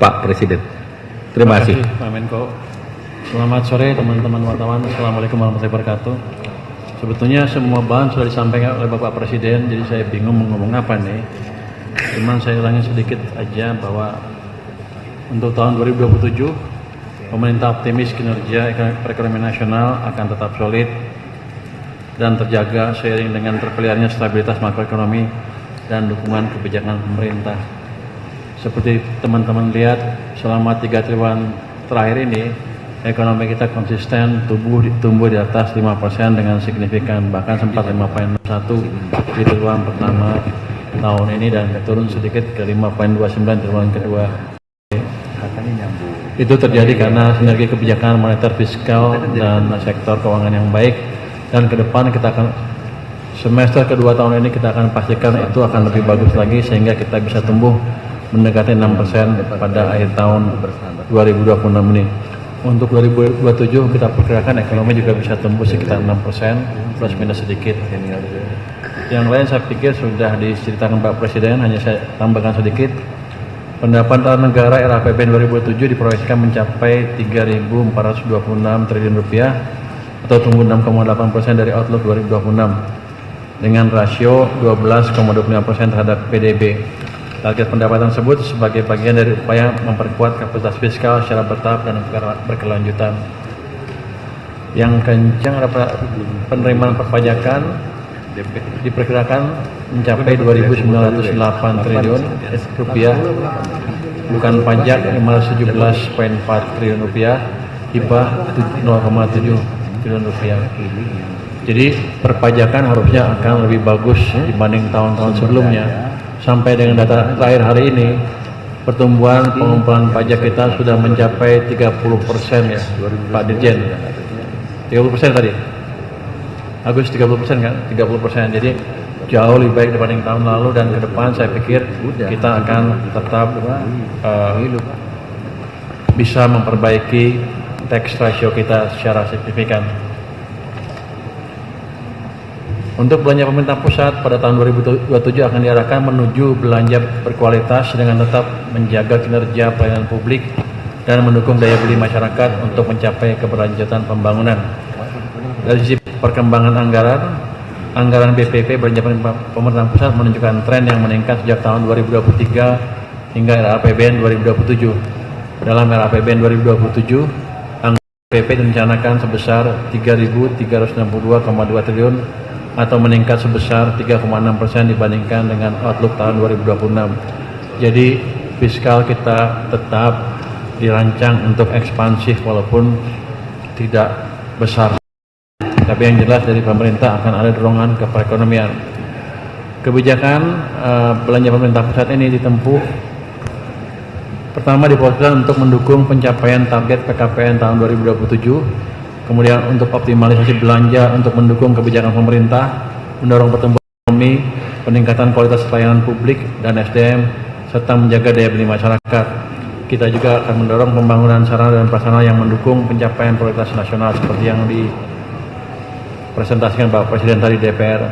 Pak Presiden. Terima kasih. Pak Menko. Selamat sore teman-teman wartawan. Assalamualaikum warahmatullahi wabarakatuh. Sebetulnya semua bahan sudah disampaikan oleh Bapak Presiden, jadi saya bingung mau ngomong apa nih. Cuman saya ulangi sedikit aja bahwa untuk tahun 2027 pemerintah optimis kinerja perekonomian nasional akan tetap solid dan terjaga seiring dengan terpeliharnya stabilitas makroekonomi dan dukungan kebijakan pemerintah. Seperti teman-teman lihat, selama 3 triwulan terakhir ini ekonomi kita konsisten tumbuh di atas 5% dengan signifikan, bahkan sempat 5,61 di triwulan pertama tahun ini dan turun sedikit ke 5,29 triwulan kedua. Itu terjadi karena sinergi kebijakan moneter, fiskal, dan sektor keuangan yang baik, dan ke depan kita akan semester kedua tahun ini kita akan pastikan itu akan lebih bagus lagi sehingga kita bisa tumbuh mendekati 6% pada akhir tahun 2026 ini. Untuk 2027 kita perkirakan ekonomi juga bisa tumbuh sekitar 6% plus minus sedikit. Yang lain saya pikir sudah diceritakan Pak Presiden, hanya saya tambahkan sedikit. Pendapatan negara era APBN 2007 diproyeksikan mencapai 3.426 triliun rupiah atau tumbuh 6,8% dari outlook 2026 dengan rasio 12,25% terhadap PDB. Target pendapatan tersebut sebagai bagian dari upaya memperkuat kapasitas fiskal secara bertahap dan berkelanjutan. Yang kencang adalah penerimaan perpajakan diperkirakan mencapai 2.908 triliun rupiah, bukan pajak 517,4 triliun rupiah, hibah 0,7 triliun rupiah. Jadi perpajakan harusnya akan lebih bagus dibanding tahun-tahun sebelumnya. Sampai dengan data terakhir hari ini, pertumbuhan pengumpulan pajak kita sudah mencapai 30% ya, Pak Dirjen. 30% tadi. Agus 30% kan? 30%. Jadi jauh lebih baik dibanding tahun lalu, dan ke depan saya pikir kita akan tetap bisa memperbaiki tax ratio kita secara signifikan. Untuk belanja pemerintah pusat pada tahun 2027 akan diarahkan menuju belanja berkualitas dengan tetap menjaga kinerja pelayanan publik dan mendukung daya beli masyarakat untuk mencapai keberlanjutan pembangunan. Dari sisi perkembangan anggaran BPP belanja pemerintah pusat menunjukkan tren yang meningkat sejak tahun 2023 hingga era APBN 2027. Dalam era APBN 2027, anggaran BPP direncanakan sebesar 3.362,2 triliun atau meningkat sebesar 3,6% dibandingkan dengan outlook tahun 2026. Jadi fiskal kita tetap dirancang untuk ekspansif walaupun tidak besar. Tapi yang jelas dari pemerintah akan ada dorongan ke perekonomian. Kebijakan belanja pemerintah pusat ini ditempuh pertama difokuskan untuk mendukung pencapaian target PKPN tahun 2027. Kemudian untuk optimalisasi belanja untuk mendukung kebijakan pemerintah, mendorong pertumbuhan ekonomi, peningkatan kualitas pelayanan publik dan SDM, serta menjaga daya beli masyarakat. Kita juga akan mendorong pembangunan sarana dan prasarana yang mendukung pencapaian prioritas nasional seperti yang dipresentasikan Bapak Presiden tadi DPR.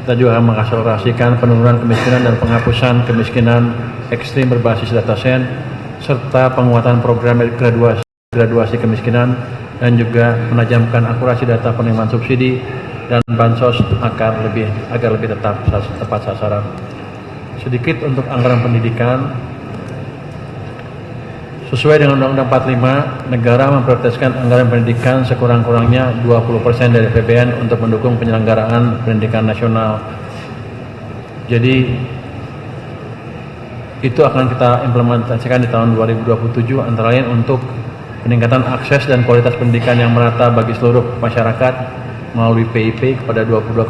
Kita juga akan mengakselerasikan penurunan kemiskinan dan penghapusan kemiskinan ekstrim berbasis data sen, serta penguatan program graduasi kemiskinan, dan juga menajamkan akurasi data penerimaan subsidi dan bansos agar lebih tepat sasaran. Sedikit untuk anggaran pendidikan. Sesuai dengan Undang-Undang 45, negara memprioritaskan anggaran pendidikan sekurang-kurangnya 20% dari APBN untuk mendukung penyelenggaraan pendidikan nasional. Jadi itu akan kita implementasikan di tahun 2027, antara lain untuk peningkatan akses dan kualitas pendidikan yang merata bagi seluruh masyarakat melalui PIP kepada 22,1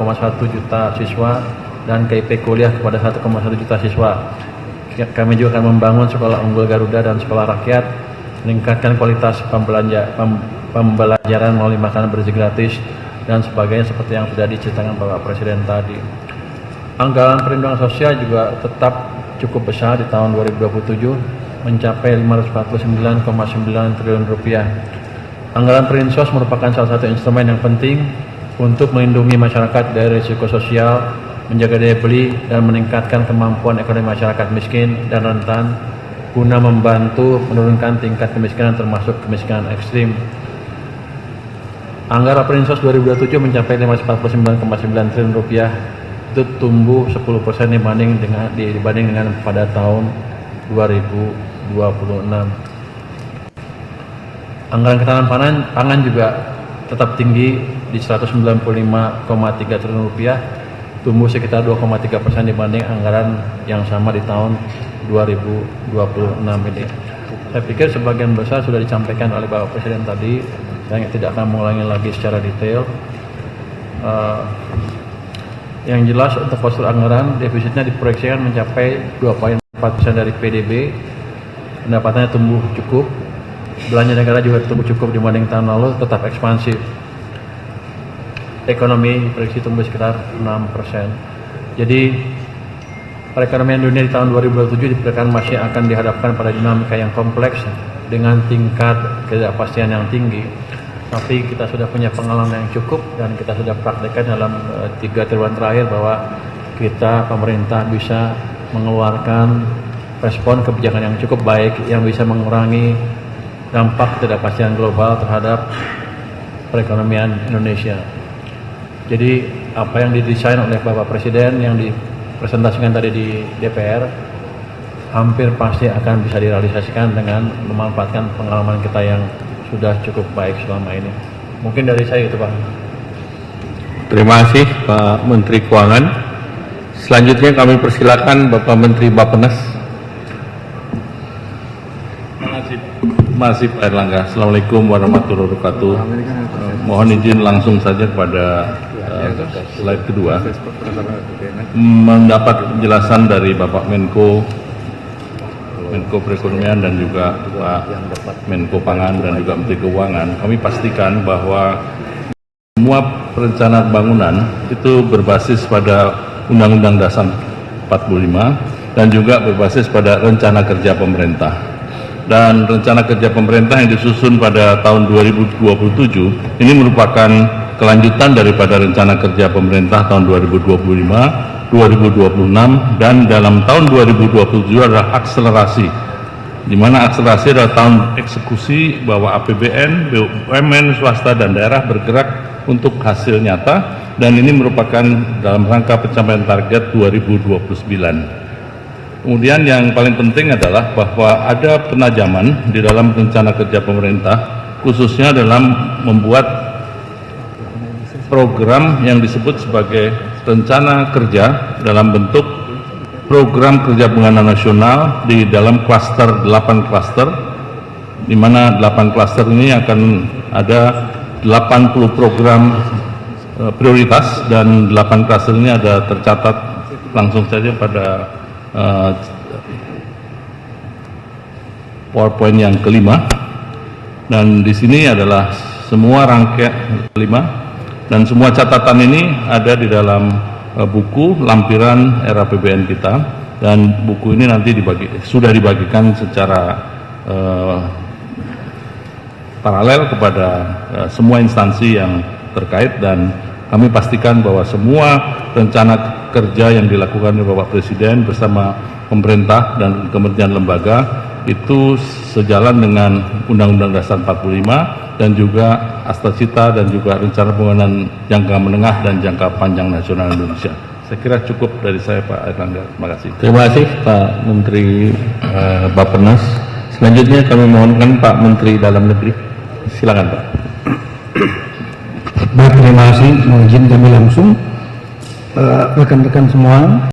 juta siswa dan KIP kuliah kepada 1,1 juta siswa. Kami juga akan membangun sekolah unggul Garuda dan sekolah rakyat, meningkatkan kualitas pembelajaran melalui makanan bergizi gratis dan sebagainya seperti yang sudah diceritakan Bapak Presiden tadi. Anggaran perlindungan sosial juga tetap cukup besar di tahun 2027, mencapai 549,9 triliun rupiah. Anggaran Perinsos merupakan salah satu instrumen yang penting untuk melindungi masyarakat dari risiko sosial, menjaga daya beli, dan meningkatkan kemampuan ekonomi masyarakat miskin dan rentan guna membantu menurunkan tingkat kemiskinan termasuk kemiskinan ekstrim. Anggaran Perlinsos 2027 mencapai 549,9 triliun rupiah, itu tumbuh 10% dibanding dengan pada tahun 2026. Anggaran ketahanan pangan juga tetap tinggi di 195,3 triliun rupiah, tumbuh sekitar 2,3% dibanding anggaran yang sama di tahun 2026 ini. Saya pikir sebagian besar sudah disampaikan oleh Bapak Presiden tadi, saya tidak akan mengulangi lagi secara detail. Yang jelas untuk postur anggaran, defisitnya diproyeksikan mencapai 2,4% dari PDB, pendapatannya tumbuh cukup, belanja negara juga tumbuh cukup dibanding tahun lalu, tetap ekspansif. Ekonomi diprediksi tumbuh sekitar 6%. Jadi perekonomian dunia di tahun 2027 diperkirakan masih akan dihadapkan pada dinamika yang kompleks dengan tingkat ketidakpastian yang tinggi. Tapi kita sudah punya pengalaman yang cukup dan kita sudah praktekkan dalam 3 triwulan terakhir bahwa kita pemerintah bisa mengeluarkan respon kebijakan yang cukup baik yang bisa mengurangi dampak ketidakpastian global terhadap perekonomian Indonesia. Jadi apa yang didesain oleh Bapak Presiden yang dipresentasikan tadi di DPR hampir pasti akan bisa direalisasikan dengan memanfaatkan pengalaman kita yang sudah cukup baik selama ini. Mungkin dari saya itu, Pak. Terima kasih Pak Menteri Keuangan. Selanjutnya kami persilakan Bapak Menteri Bappenas. Terima kasih Pak Erlangga. Assalamualaikum warahmatullahi wabarakatuh. Mohon izin langsung saja kepada slide kedua. Mendapat penjelasan dari Bapak Menko Perekonomian dan juga Pak Menko Pangan dan juga Menteri Keuangan, kami pastikan bahwa semua perencanaan bangunan itu berbasis pada Undang-Undang Dasar 45 dan juga berbasis pada rencana kerja pemerintah. Dan rencana kerja pemerintah yang disusun pada tahun 2027 ini merupakan kelanjutan daripada rencana kerja pemerintah tahun 2025, 2026, dan dalam tahun 2027 adalah akselerasi, di mana akselerasi adalah tahun eksekusi bahwa APBN, BUMN, swasta, dan daerah bergerak untuk hasil nyata, dan ini merupakan dalam rangka pencapaian target 2029. Kemudian yang paling penting adalah bahwa ada penajaman di dalam rencana kerja pemerintah, khususnya dalam membuat program yang disebut sebagai rencana kerja dalam bentuk program kerja pengguna nasional di dalam klaster 8 klaster, di mana 8 klaster ini akan ada 80 program prioritas, dan 8 klaster ini ada tercatat langsung saja pada PowerPoint yang kelima, dan di sini adalah semua rangkaian kelima. Dan semua catatan ini ada di dalam buku lampiran RAPBN kita, dan buku ini nanti sudah dibagikan secara paralel kepada semua instansi yang terkait, dan kami pastikan bahwa semua rencana kerja yang dilakukan oleh Bapak Presiden bersama pemerintah dan kementerian lembaga itu sejalan dengan Undang-Undang Dasar 45 dan juga Astacita dan juga rencana pembangunan jangka menengah dan jangka panjang nasional Indonesia. Saya kira cukup dari saya, Pak Erlangga. Terima kasih. Terima kasih Pak Menteri Bappenas. Selanjutnya kami mohonkan Pak Menteri Dalam Negeri. Silakan Pak. Baik, terima kasih. Mohon izin kami langsung rekan-rekan semua.